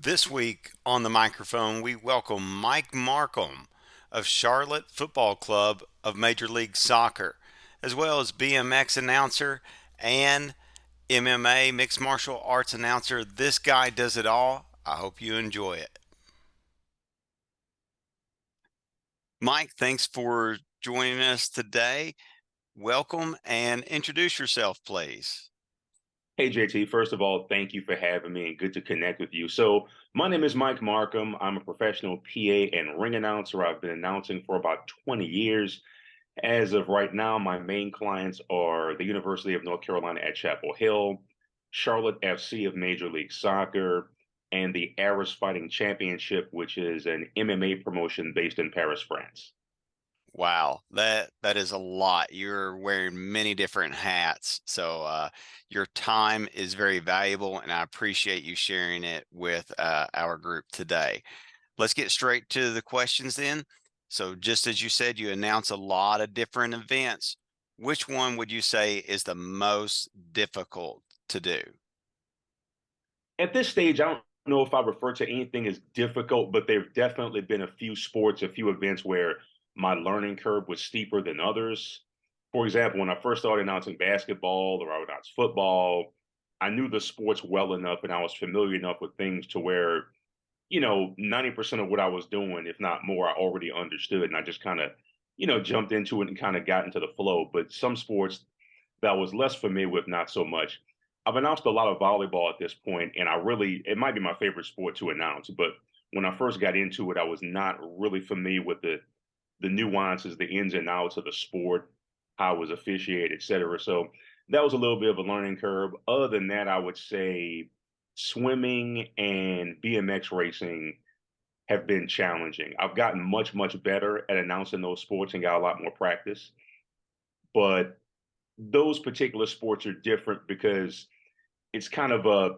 This week on the microphone, we welcome Mike Markhem of Charlotte Football Club of Major League Soccer, as well as BMX announcer and MMA mixed martial arts announcer. This guy does it all. I hope you enjoy it. Mike, thanks for joining us today. Welcome and introduce yourself, please. Hey, JT, first of all, thank you for having me and good to connect with you. So, my name is Mike Markham. I'm a professional PA and ring announcer. I've been announcing for about 20 years. As of right now, my main clients are the University of North Carolina at Chapel Hill, Charlotte FC of Major League Soccer, and the Aris Fighting Championship, which is an MMA promotion based in Paris, France. Wow, that is a lot. You're wearing many different hats. So your time is very valuable, and I appreciate you sharing it with our group today. Let's get straight to the questions then. So just as you said, you announce a lot of different events. Which one would you say is the most difficult to do? At this stage, I don't know if I refer to anything as difficult, but there've definitely been a few sports, a few events where my learning curve was steeper than others. For example, when I first started announcing basketball or I would announce football, I knew the sports well enough and I was familiar enough with things to where, 90% of what I was doing, if not more, I already understood. And I just kind of, jumped into it and kind of got into the flow. But some sports that I was less familiar with, not so much. I've announced a lot of volleyball at this point, and it might be my favorite sport to announce. But when I first got into it, I was not really familiar with the nuances, the ins and outs of the sport, how it was officiated, et cetera. So that was a little bit of a learning curve. Other than that, I would say swimming and BMX racing have been challenging. I've gotten much, much better at announcing those sports and got a lot more practice. But those particular sports are different because it's kind of a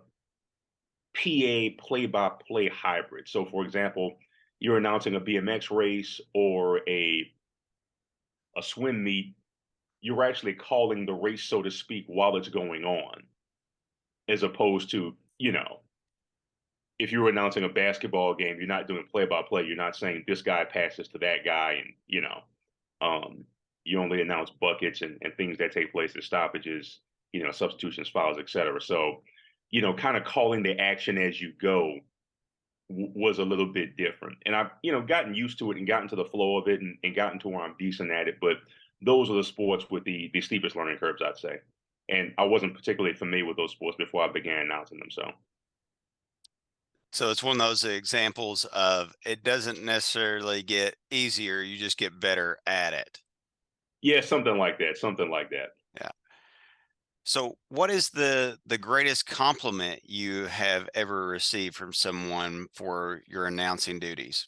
PA play-by-play hybrid. So, for example, you're announcing a BMX race or a swim meet, you're actually calling the race, so to speak, while it's going on, as opposed to, if you're announcing a basketball game, you're not doing play-by-play. You're not saying this guy passes to that guy, and um, you only announce buckets and things that take place at stoppages, substitutions, fouls, etc. So, kind of calling the action as you go was a little bit different. And I've, gotten used to it and gotten to the flow of it and gotten to where I'm decent at it. But those are the sports with the steepest learning curves, I'd say. And I wasn't particularly familiar with those sports before I began announcing them. So, So it's one of those examples of it doesn't necessarily get easier, you just get better at it. yeah, something like that. Something like that. Yeah. So, what is the greatest compliment you have ever received from someone for your announcing duties?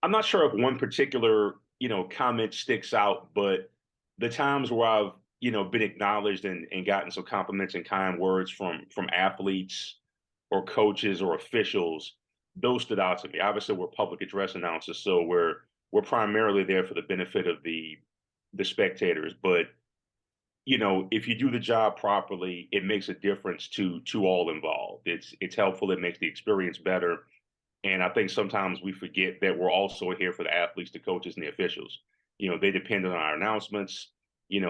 I'm not sure if one particular, comment sticks out, but the times where I've, been acknowledged and gotten some compliments and kind words from athletes or coaches or officials, those stood out to me. Obviously, we're public address announcers, so we're primarily there for the benefit of the spectators. But if you do the job properly, it makes a difference to all involved. It's helpful. It makes the experience better. And I think sometimes we forget that we're also here for the athletes, the coaches, and the officials. They depend on our announcements.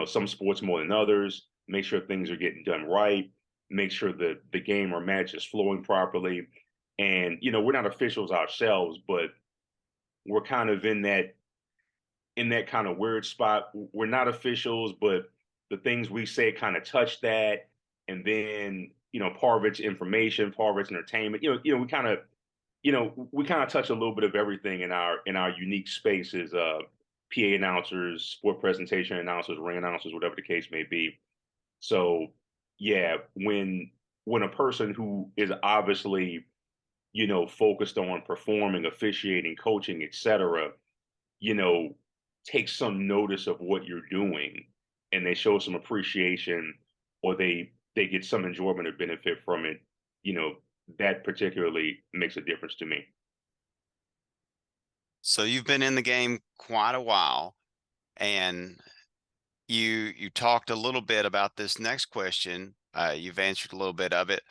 Some sports more than others. Make sure things are getting done right. Make sure the game or match is flowing properly. And we're not officials ourselves, but we're kind of in that kind of weird spot. We're not officials, but the things we say kind of touch that. And then part of it's information, part of it's entertainment. We kind of touch a little bit of everything in our unique spaces. PA announcers, sport presentation announcers, ring announcers, whatever the case may be. So yeah, when a person who is obviously focused on performing, officiating, coaching, etc., you know, take some notice of what you're doing and they show some appreciation or they get some enjoyment or benefit from it, you know, that particularly makes a difference to me. So you've been in the game quite a while, and you talked a little bit about this next question. You've answered a little bit of it.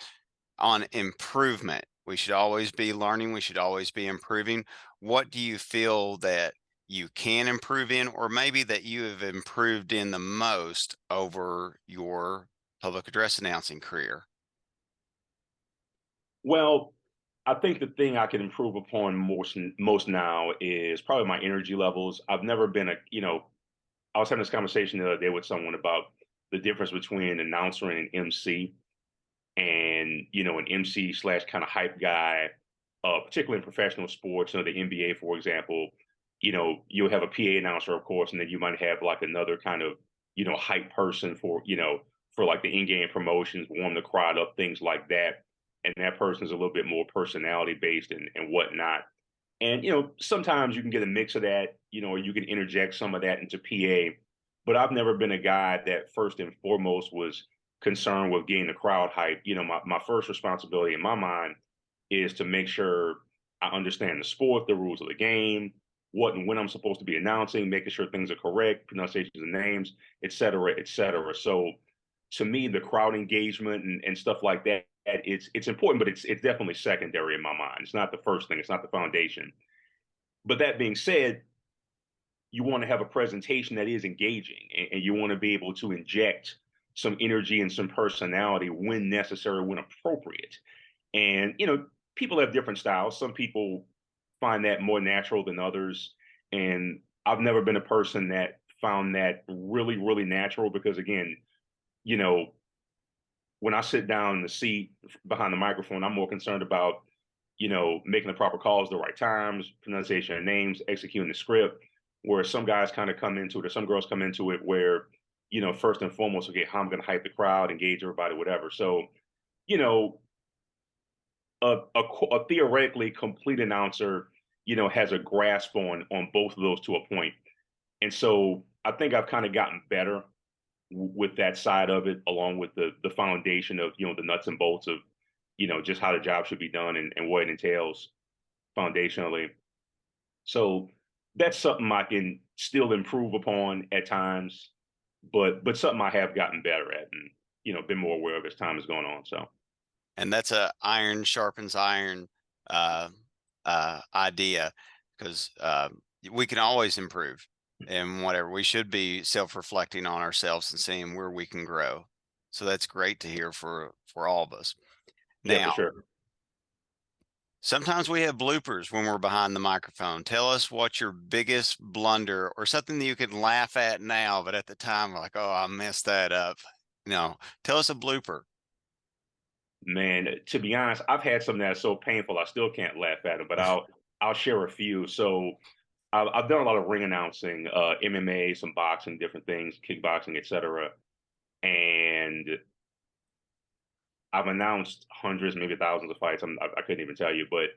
on improvement. We should always be learning, we should always be improving. What do you feel that you can improve in, or maybe that you have improved in the most over your public address announcing career? Well, I think the thing I can improve upon most now is probably my energy levels. I've never been a, I was having this conversation the other day with someone about the difference between an announcer and an MC. And an MC slash kind of hype guy, particularly in professional sports, the NBA, for example. You'll have a PA announcer, of course, and then you might have like another kind of hype person for for like the in-game promotions, warm the crowd up, things like that. And that person is a little bit more personality based and whatnot. And sometimes you can get a mix of that, or you can interject some of that into PA. But I've never been a guy that first and foremost was concerned with getting the crowd hype. My first responsibility in my mind is to make sure I understand the sport, the rules of the game, what and when I'm supposed to be announcing, making sure things are correct, pronunciations of names, et cetera, et cetera. So to me, the crowd engagement and stuff like that, it's important, but it's definitely secondary in my mind. It's not the first thing, it's not the foundation. But that being said, you want to have a presentation that is engaging and you want to be able to inject some energy and some personality when necessary, when appropriate. And, people have different styles. Some people find that more natural than others. And I've never been a person that found that really, really natural because, again, you know, when I sit down in the seat behind the microphone, I'm more concerned about, making the proper calls, the right times, pronunciation of names, executing the script. Where some guys kind of come into it, or some girls come into it, where first and foremost, okay, how I'm going to hype the crowd, engage everybody, whatever. So, you know, a theoretically complete announcer, has a grasp on both of those to a point. And so I think I've kind of gotten better with that side of it, along with the foundation of the nuts and bolts of just how the job should be done and what it entails foundationally. So that's something I can still improve upon at times, but something I have gotten better at and been more aware of as time has gone on. So And that's a iron sharpens iron uh, idea, because we can always improve and whatever. We should be self-reflecting on ourselves and seeing where we can grow. So that's great to hear for all of us. yeah, for Now, sure. sometimes we have bloopers when we're behind the microphone. Tell us what your biggest blunder or something that you can laugh at now, but at the time, we're like, oh, I messed that up. No, tell us a blooper. Man, to be honest, I've had something that's so painful I still can't laugh at it, but I'll share a few. So I've done a lot of ring announcing, MMA, some boxing, different things, kickboxing, etc. And I've announced hundreds, maybe thousands of fights. I couldn't even tell you, but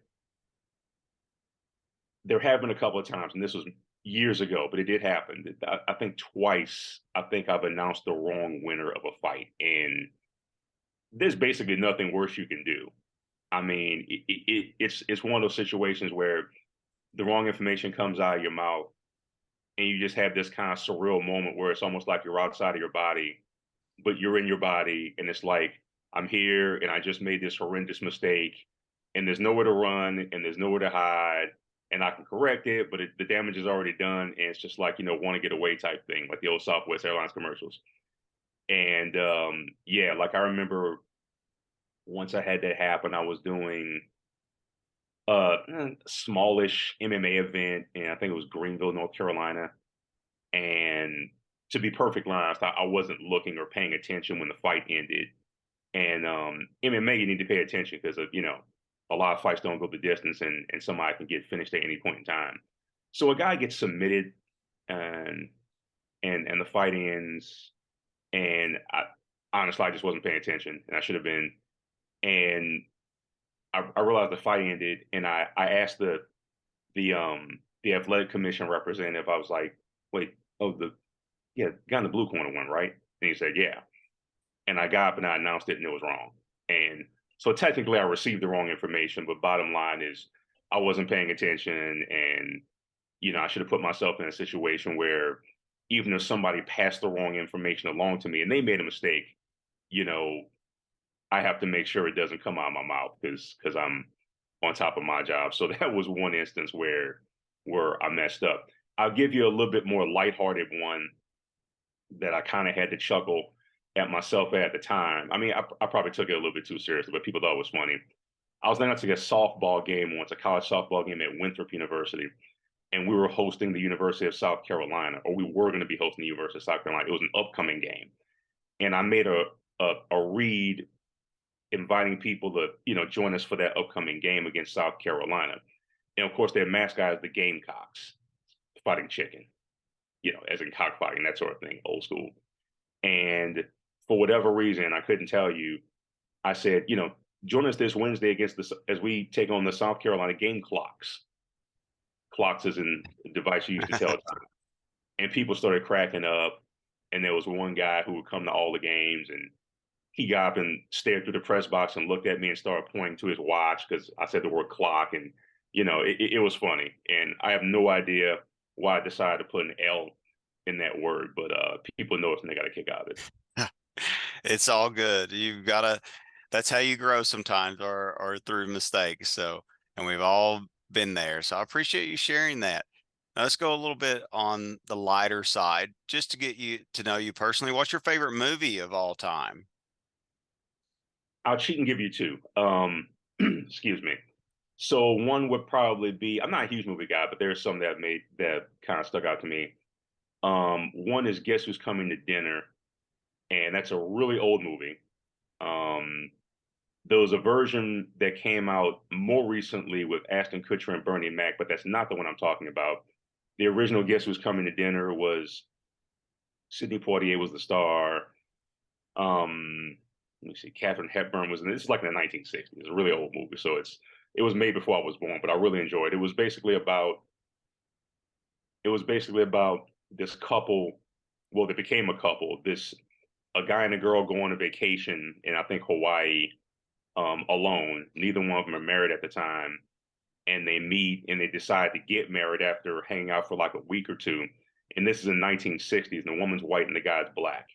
there have been a couple of times, and this was years ago, but it did happen. I think twice. I think I've announced the wrong winner of a fight, and there's basically nothing worse you can do. I mean, it's one of those situations where the wrong information comes out of your mouth, and you just have this kind of surreal moment where it's almost like you're outside of your body, but you're in your body, and it's like I'm here, and I just made this horrendous mistake, and there's nowhere to run, and there's nowhere to hide, and I can correct it, but the damage is already done, and it's just like want to get away type thing, like the old Southwest Airlines commercials. And yeah, like I remember once I had that happen, I was doing smallish MMA event, and I think it was Greenville, North Carolina. And to be perfectly honest, I wasn't looking or paying attention when the fight ended. And MMA, you need to pay attention because of a lot of fights don't go the distance, and somebody can get finished at any point in time. So a guy gets submitted, and and the fight ends, and honestly, I just wasn't paying attention, and I should have been. And I realized the fight ended, and I asked the athletic commission representative. I was like, "Wait, oh the yeah, guy in the blue corner won, right?" And he said, "Yeah." And I got up and I announced it, and it was wrong. And so technically, I received the wrong information. But bottom line is, I wasn't paying attention, and I should have put myself in a situation where even if somebody passed the wrong information along to me and they made a mistake, you know, I have to make sure it doesn't come out of my mouth because I'm on top of my job. So that was one instance where I messed up. I'll give you a little bit more lighthearted one that I kind of had to chuckle at myself at the time. I mean, I probably took it a little bit too seriously, but people thought it was funny. I was announcing a softball game once, a college softball game at Winthrop University, and we were hosting the University of South Carolina, or we were going to be hosting the University of South Carolina. It was an upcoming game, and I made a read inviting people to join us for that upcoming game against South Carolina. And of course, their mascot is the Gamecocks, fighting chicken, as in cockfighting, that sort of thing, old school. And for whatever reason, I couldn't tell you, I said, join us this Wednesday against this as we take on the South Carolina Game Clocks. Clocks is in the device you use to tell time. And people started cracking up. And there was one guy who would come to all the games, and he got up and stared through the press box and looked at me and started pointing to his watch because I said the word clock. And, it was funny. And I have no idea why I decided to put an L in that word, but people know it and they got a kick out of it. It's all good. That's how you grow sometimes, or through mistakes. So, and we've all been there. So I appreciate you sharing that. Now let's go a little bit on the lighter side, just to get you to know you personally. What's your favorite movie of all time? I'll cheat and give you two. Excuse me. So one would probably be, I'm not a huge movie guy, but there's some that made that kind of stuck out to me. One is Guess Who's Coming to Dinner, and that's a really old movie. Um, there was a version that came out more recently with Ashton Kutcher and Bernie Mac, but that's not the one I'm talking about. The original Guess Who's Coming to Dinner was Sidney Poitier was the star. Let me see, Katharine Hepburn was in it. This is like in the 1960s. It's a really old movie, so it was made before I was born, but I really enjoyed it. It was basically about this couple. Well, they became a couple. This a guy and a girl go on a vacation in I think Hawaii, alone. Neither one of them are married at the time, and they meet and they decide to get married after hanging out for like a week or two. And this is in 1960s, and the woman's white and the guy's black.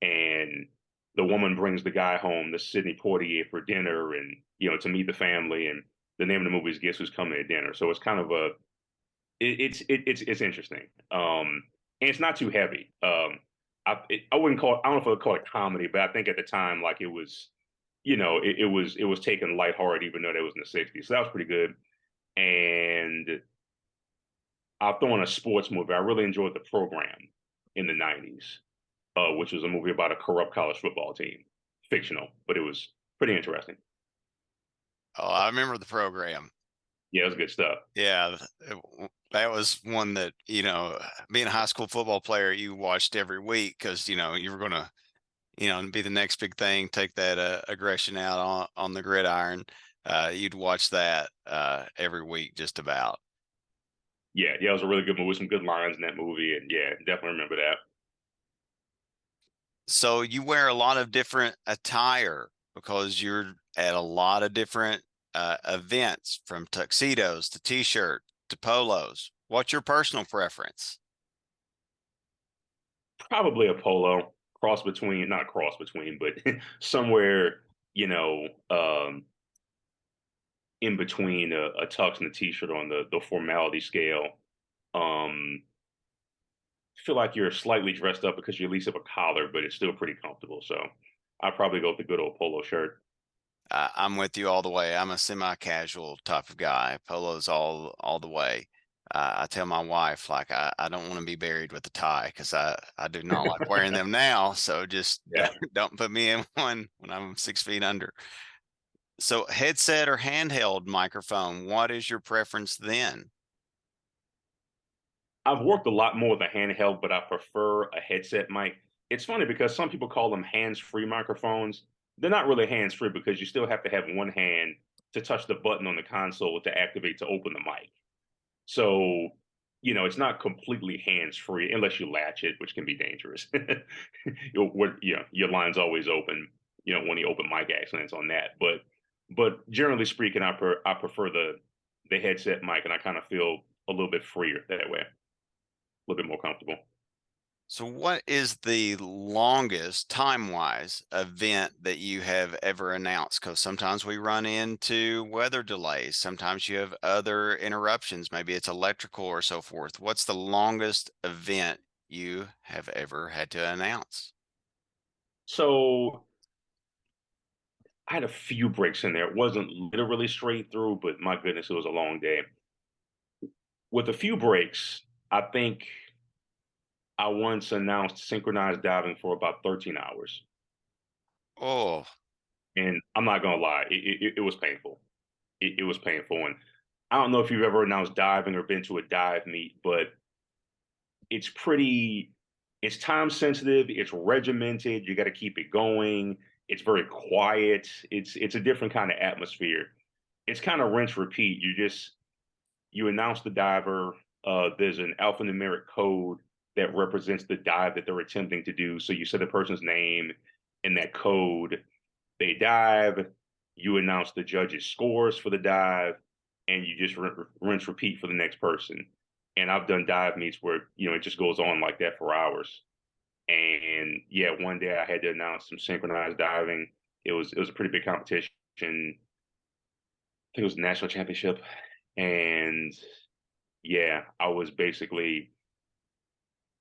And the woman brings the guy home, the Sidney Poitier, for dinner, and to meet the family. And the name of the movie is Guess Who's Coming to Dinner. So it's kind of it's interesting. And it's not too heavy. I wouldn't call it, I don't know if I would call it comedy, but I think at the time, like, it was, it was taken lighthearted, even though that was in the 60s. So that was pretty good. And I'll throw in a sports movie. I really enjoyed The Program in the 90s, which was a movie about a corrupt college football team. Fictional, but it was pretty interesting. Oh, I remember The Program. Yeah, it was good stuff. Yeah, that was one that, being a high school football player, you watched every week because, you were going to, be the next big thing, take that aggression out on the gridiron. You'd watch that every week, just about. Yeah, yeah, it was a really good movie. Some good lines in that movie, and yeah, definitely remember that. So you wear a lot of different attire because you're at a lot of different events, from tuxedos to t-shirt to polos. What's your personal preference? Probably a polo cross between, not cross between, but somewhere, in between a tux and a t-shirt on the formality scale. Um, feel like you're slightly dressed up because you at least have a collar, but it's still pretty comfortable. So I'd probably go with the good old polo shirt. I'm with you all the way. I'm a semi-casual type of guy. Polos all the way. I tell my wife, like, I don't want to be buried with a tie because I do not like wearing them now. So just Yeah. don't put me in one when I'm 6 feet under. So headset or handheld microphone, what is your preference then? I've worked a lot more with a handheld, but I prefer a headset mic. It's funny because some people call them hands-free microphones. They're not really hands-free because you still have to have one hand to touch the button on the console to activate to open the mic. So, it's not completely hands-free unless you latch it, which can be dangerous. Your line's always open. You don't want any open mic accidents on that. But generally speaking, I prefer the headset mic, and I kind of feel a little bit freer that way, a little bit more comfortable. So, what is the longest time-wise event that you have ever announced? Because sometimes we run into weather delays. Sometimes you have other interruptions. Maybe it's electrical or so forth. What's the longest event you have ever had to announce? So I had a few breaks in there. It wasn't literally straight through, but my goodness, it was a long day. With a few breaks, I think I once announced synchronized diving for about 13 hours. Oh, And I'm not gonna lie, it was painful. It was painful. And I don't know if you've ever announced diving or been to a dive meet, but it's pretty, it's time sensitive, it's regimented, you got to keep it going. It's very quiet. It's a different kind of atmosphere. It's kind of rinse repeat. You announce the diver. There's an alphanumeric code that represents the dive that they're attempting to do. So you say the person's name and that code. They dive. You announce the judges' scores for the dive, and you just rinse repeat for the next person. And I've done dive meets where it just goes on like that for hours. And yeah, one day I had to announce some synchronized diving. It was a pretty big competition. I think it was a national championship, and yeah, I was basically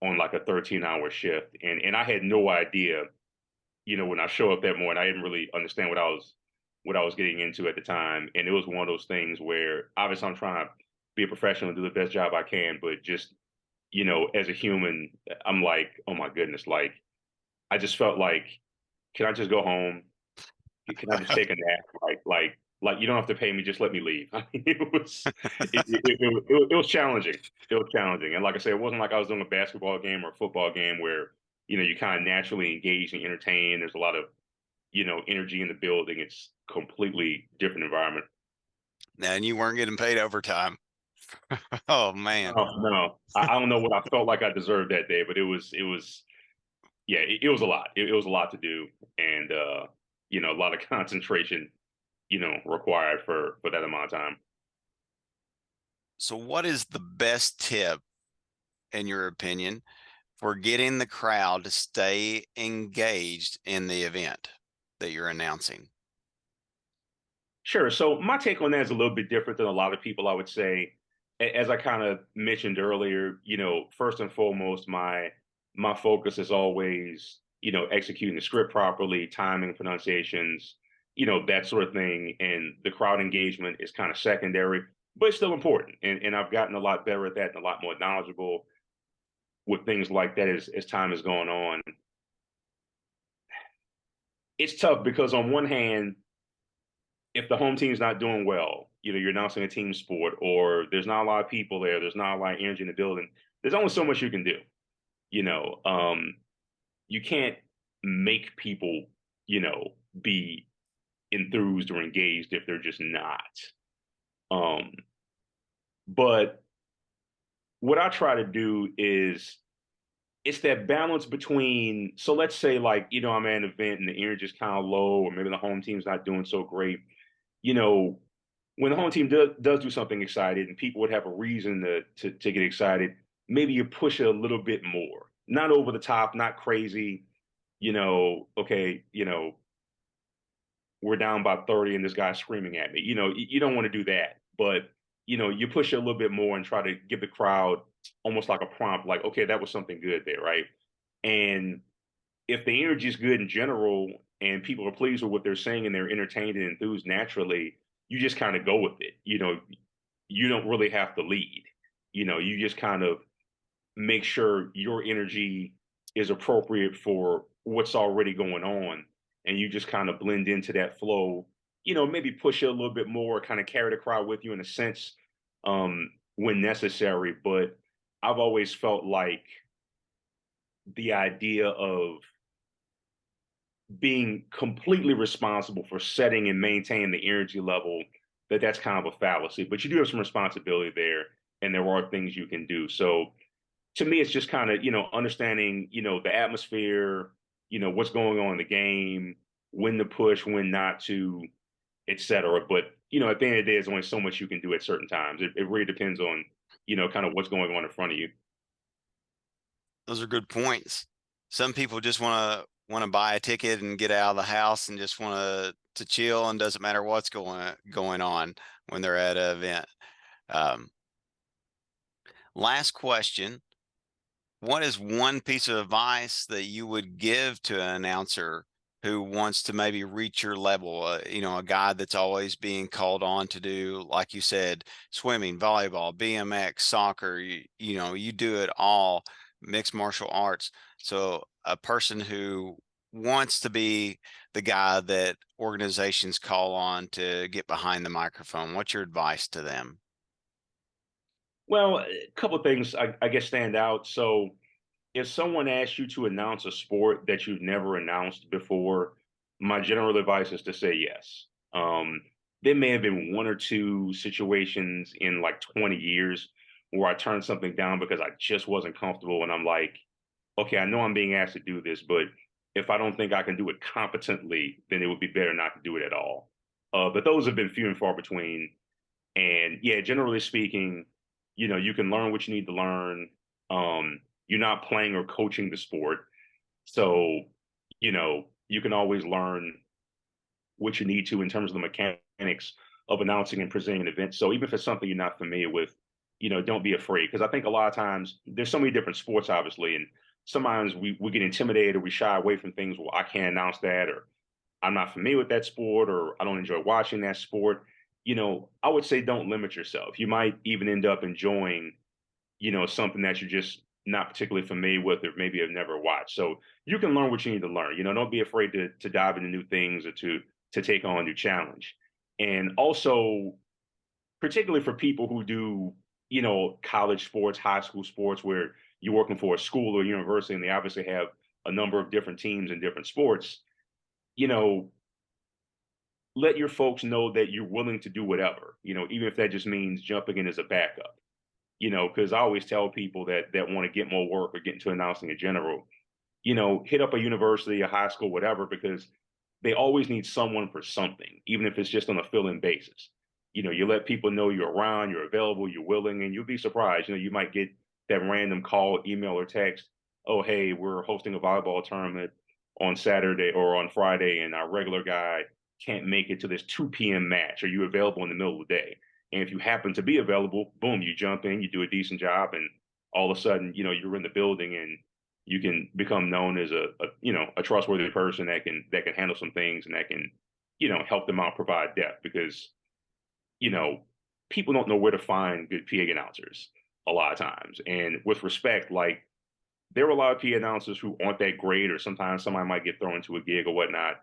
on like a 13-hour shift, and I had no idea. When I show up that morning, I didn't really understand what I was getting into at the time, and it was one of those things where obviously I'm trying to be a professional and do the best job I can, but just as a human, I'm like, oh my goodness, like I just felt like, can I just go home? Can I just take a nap? Like you don't have to pay me, just let me leave. I mean, it was challenging. It was challenging, and like I said, it wasn't like I was doing a basketball game or a football game where you kind of naturally engage and entertain. There's a lot of energy in the building. It's completely different environment. and you weren't getting paid overtime. Oh man. No, no, I don't know what I felt like I deserved that day, but yeah, it was a lot. It was a lot to do, and a lot of concentration, required for that amount of time. So, what is the best tip, in your opinion, for getting the crowd to stay engaged in the event that you're announcing? Sure. So my take on that is a little bit different than a lot of people, I would say. As I kind of mentioned earlier, first and foremost, my focus is always, executing the script properly, timing, pronunciations, that sort of thing. And the crowd engagement is kind of secondary, but it's still important. And I've gotten a lot better at that and a lot more knowledgeable with things like that as time has gone on. It's tough because on one hand, if the home team's not doing well, you're announcing a team sport, or there's not a lot of people there, there's not a lot of energy in the building. There's only so much you can do. You know, um, you can't make people, you know, be enthused or engaged if they're just not. Um, but what I try to do is it's that balance between, so let's say like, I'm at an event and the energy is kind of low, or maybe the home team's not doing so great. You know, when the home team does do something excited and people would have a reason to get excited, maybe you push it a little bit more. Not over the top, not crazy, okay, we're down by 30 and this guy's screaming at me. You don't want to do that. But, you push it a little bit more and try to give the crowd almost like a prompt, like, okay, that was something good there, right? And if the energy is good in general and people are pleased with what they're saying and they're entertained and enthused naturally, you just kind of go with it. You don't really have to lead. You just kind of make sure your energy is appropriate for what's already going on. And you just kind of blend into that flow, maybe push it a little bit more, kind of carry the crowd with you in a sense, when necessary. But I've always felt like the idea of being completely responsible for setting and maintaining the energy level, that's kind of a fallacy. But you do have some responsibility there, and there are things you can do. So to me, it's just kind of understanding the atmosphere, what's going on in the game, when to push, when not to, etc. But at the end of the day, there's only so much you can do at certain times. It really depends on kind of what's going on in front of you. Those are good points. Some people just want to buy a ticket and get out of the house and just want to chill and doesn't matter what's going on when they're at an event. Um, Last question. What is one piece of advice that you would give to an announcer who wants to maybe reach your level? A guy that's always being called on to do, like you said, swimming, volleyball, BMX, soccer, you do it all, mixed martial arts. So a person who wants to be the guy that organizations call on to get behind the microphone, what's your advice to them? Well, a couple of things I guess stand out. So if someone asks you to announce a sport that you've never announced before, my general advice is to say yes. Um, there may have been one or two situations in like 20 years where I turned something down because I just wasn't comfortable. And I'm like, okay, I know I'm being asked to do this, but if I don't think I can do it competently, then it would be better not to do it at all. But those have been few and far between. And yeah, generally speaking, you can learn what you need to learn. You're not playing or coaching the sport. So, you can always learn what you need to in terms of the mechanics of announcing and presenting an event. So even if it's something you're not familiar with, don't be afraid. Because I think a lot of times there's so many different sports, obviously, and sometimes we get intimidated or we shy away from things. Well, I can't announce that, or I'm not familiar with that sport, or I don't enjoy watching that sport. I would say don't limit yourself. You might even end up enjoying, something that you're just not particularly familiar with or maybe have never watched. So you can learn what you need to learn. Don't be afraid to dive into new things or to take on a new challenge. And also, particularly for people who do, college sports, high school sports, where you're working for a school or university and they obviously have a number of different teams in different sports, you know, let your folks know that you're willing to do whatever, even if that just means jumping in as a backup, because I always tell people that want to get more work or get into announcing in general, hit up a university, a high school, whatever, because they always need someone for something, even if it's just on a fill-in basis. You let people know you're around, you're available, you're willing, and you'll be surprised. You might get that random call, email, or text. Oh, hey, we're hosting a volleyball tournament on Saturday or on Friday, and our regular guy can't make it to this 2 p.m. match. Are you available in the middle of the day? And if you happen to be available, boom, you jump in, you do a decent job, and all of a sudden, you're in the building and you can become known as a trustworthy person that can handle some things and that can help them out, provide depth, because you know people don't know where to find good PA announcers a lot of times. And with respect, like, there are a lot of PA announcers who aren't that great, or sometimes somebody might get thrown into a gig or whatnot.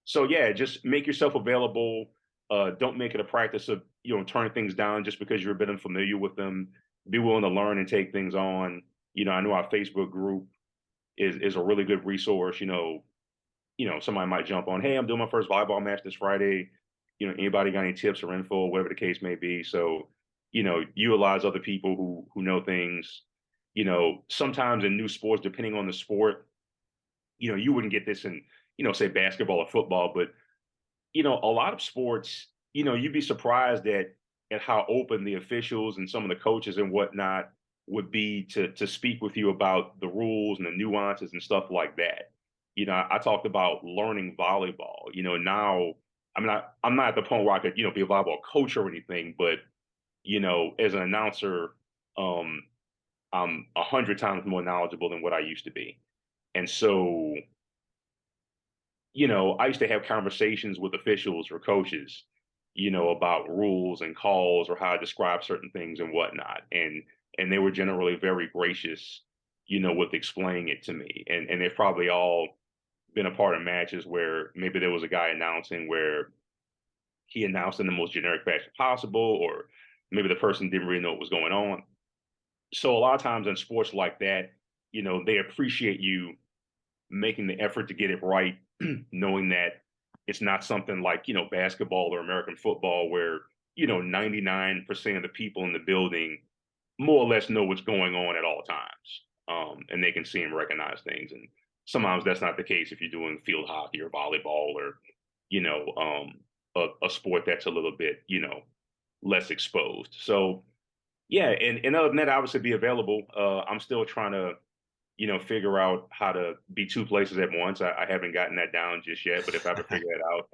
So yeah, just make yourself available. Don't make it a practice of turning things down just because you're a bit unfamiliar with them. Be willing to learn and take things on. I know our Facebook group is a really good resource. Somebody might jump on, hey, I'm doing my first volleyball match this Friday. Anybody got any tips or info, whatever the case may be. So, utilize other people who know things. Sometimes in new sports, depending on the sport, you wouldn't get this in, say basketball or football, but a lot of sports, you'd be surprised at how open the officials and some of the coaches and whatnot would be to speak with you about the rules and the nuances and stuff like that. I talked about learning volleyball. Now I'm not at the point where I could, be a volleyball coach or anything, but as an announcer, um, I'm 100 times more knowledgeable than what I used to be. And so I used to have conversations with officials or coaches, about rules and calls or how to describe certain things and whatnot. And they were generally very gracious, with explaining it to me. And they've probably all been a part of matches where maybe there was a guy announcing where he announced in the most generic fashion possible, or maybe the person didn't really know what was going on. So a lot of times in sports like that, they appreciate you making the effort to get it right, knowing that it's not something like, basketball or American football where, 99% of the people in the building more or less know what's going on at all times. And they can see and recognize things. And sometimes that's not the case if you're doing field hockey or volleyball or, a sport that's a little bit, less exposed. So, yeah. And other than that, obviously be available. I'm still trying to figure out how to be two places at once. I haven't gotten that down just yet, but if I ever figure that out,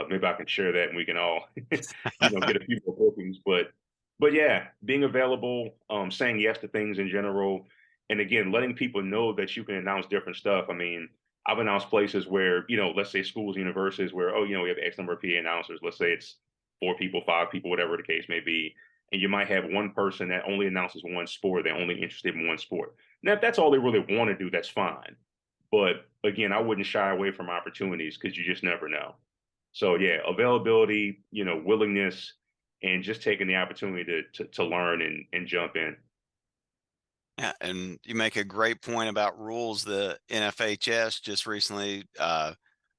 maybe I can share that and we can all, get a few more bookings. But yeah, being available, saying yes to things in general, and again, letting people know that you can announce different stuff. I mean, I've announced places where, let's say schools, universities, where, we have X number of PA announcers. Let's say it's 4 people, 5 people, whatever the case may be. And you might have one person that only announces one sport. They're only interested in one sport. Now, if that's all they really want to do, that's fine. But again, I wouldn't shy away from opportunities because you just never know. So yeah, availability, willingness, and just taking the opportunity to learn and jump in. Yeah, and you make a great point about rules. The NFHS just recently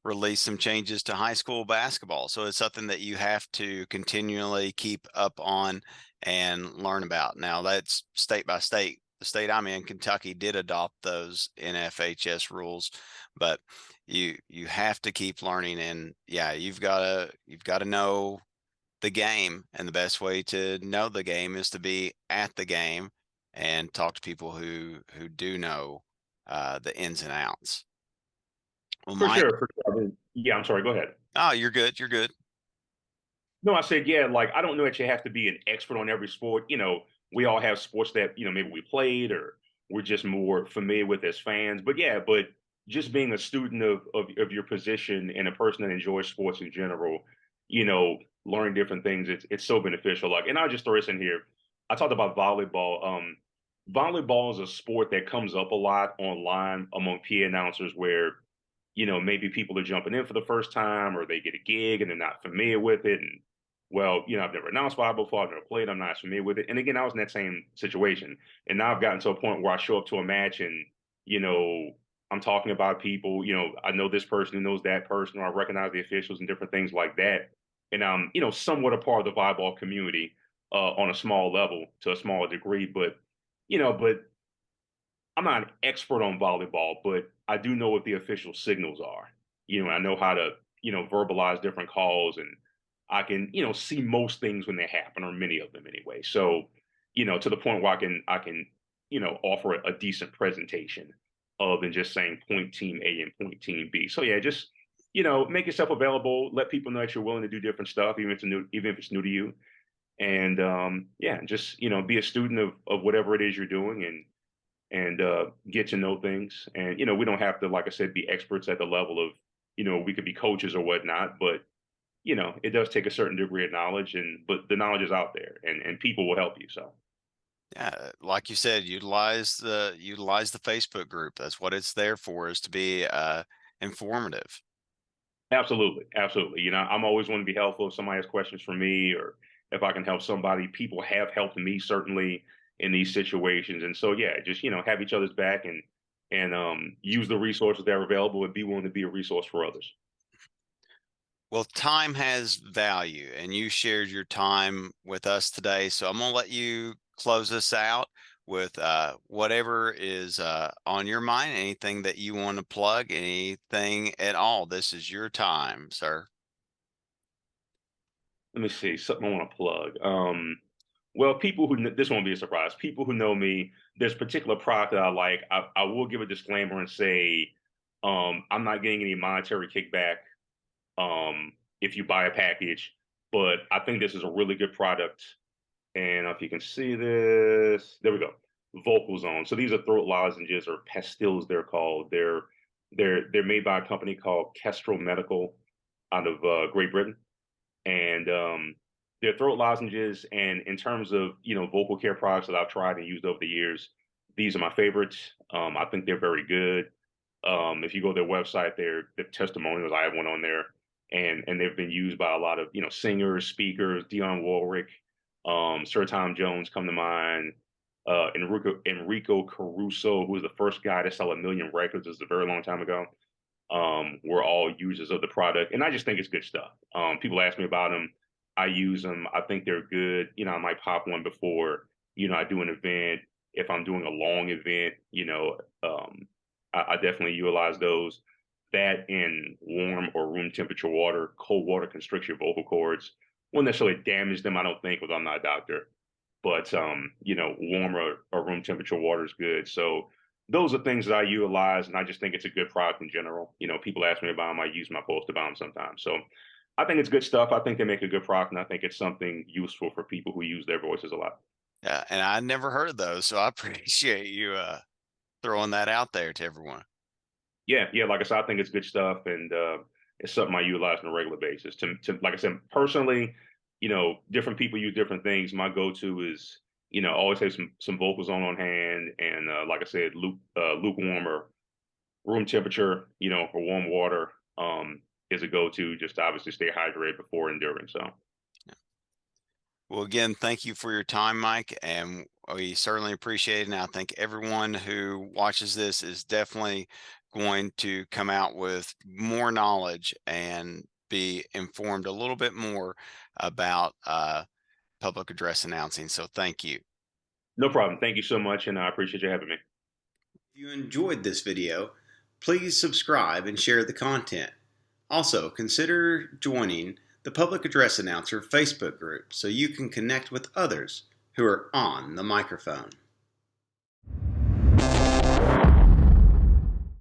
released some changes to high school basketball. So it's something that you have to continually keep up on and learn about. Now, that's state by state. The state I'm in, Kentucky, did adopt those NFHS rules, but you have to keep learning. And yeah, you've got to know the game, and the best way to know the game is to be at the game and talk to people who do know the ins and outs. Well, For Mike, sure, for sure. I mean, yeah, I'm sorry. Go ahead. oh, you're good. You're good. No, I said, yeah, like I don't know that you have to be an expert on every sport. We all have sports that, maybe we played or we're just more familiar with as fans. But yeah, but just being a student of your position and a person that enjoys sports in general, learning different things, it's so beneficial. Like, and I'll just throw this in here. I talked about volleyball. Volleyball is a sport that comes up a lot online among PA announcers where, maybe people are jumping in for the first time or they get a gig and they're not familiar with it. And well, I've never announced volleyball before, I've never played, I'm not familiar with it. And again, I was in that same situation. And now I've gotten to a point where I show up to a match and, you know, I'm talking about people, I know this person who knows that person, or I recognize the officials and different things like that. And I'm, somewhat a part of the volleyball community on a small level to a smaller degree. But I'm not an expert on volleyball, but I do know what the official signals are. I know how to, verbalize different calls and I can, see most things when they happen or many of them anyway. So, to the point where I can, offer a decent presentation other than just saying point team A and point team B. So yeah, just, make yourself available, let people know that you're willing to do different stuff, even if it's new to you. And yeah, just, be a student of whatever it is you're doing and get to know things. And we don't have to, like I said, be experts at the level of, we could be coaches or whatnot, but it does take a certain degree of knowledge, and but the knowledge is out there, and people will help you. So Yeah, like you said, utilize the Facebook group. That's what it's there for, is to be informative. absolutely, absolutely. I'm always want to be helpful if somebody has questions for me or if I can help somebody. People have helped me certainly in these situations, and so yeah, just have each other's back and use the resources that are available and be willing to be a resource for others. Well, time has value, and you shared your time with us today. So I'm going to let you close us out with whatever is on your mind, anything that you want to plug, anything at all. This is your time, sir. Let me see something I want to plug. Well, people who this won't be a surprise. People who know me, there's a particular product that I like. I will give a disclaimer and say, I'm not getting any monetary kickback if you buy a package, but I think this is a really good product. And if you can see this, there we go. Vocal Zone. So these are throat lozenges or pastilles. They're called. They're made by a company called Kestrel Medical out of Great Britain, and they're throat lozenges. And in terms of vocal care products that I've tried and used over the years, these are my favorites. I think they're very good. If you go to their website, their testimonials, I have one on there, and they've been used by a lot of singers, speakers, Dionne Warwick, Sir Tom Jones come to mind. Enrico Caruso, who was the first guy to sell 1 million records, this is a very long time ago. We're all users of the product, and I just think it's good stuff. People ask me about them. I use them. I think they're good. I might pop one before, I do an event. If I'm doing a long event, I definitely utilize those. That in warm or room temperature water, cold water constricts your vocal cords. Won't necessarily damage them, I don't think, because I'm not a doctor. But warm or room temperature water is good. So those are things that I utilize, and I just think it's a good product in general. People ask me about them, I use my post about them sometimes. So I think it's good stuff. I think they make a good product, and I think it's something useful for people who use their voices a lot. Yeah, and I never heard of those, so I appreciate you throwing that out there to everyone. Yeah, yeah. Like I said, I think it's good stuff, and it's something I utilize on a regular basis. Like I said, personally, different people use different things. My go-to is, always have some vocals on hand, and like I said, lukewarm or room temperature, or warm water, is a go-to. Just to obviously stay hydrated before and during. So, Well, again, thank you for your time, Mike, and we certainly appreciate it. And I think everyone who watches this is definitely going to come out with more knowledge and be informed a little bit more about public address announcing. So thank you. no problem. Thank you so much, and I appreciate you having me. If you enjoyed this video, please subscribe and share the content. Also, consider joining the Public Address Announcer Facebook group so you can connect with others who are on the microphone.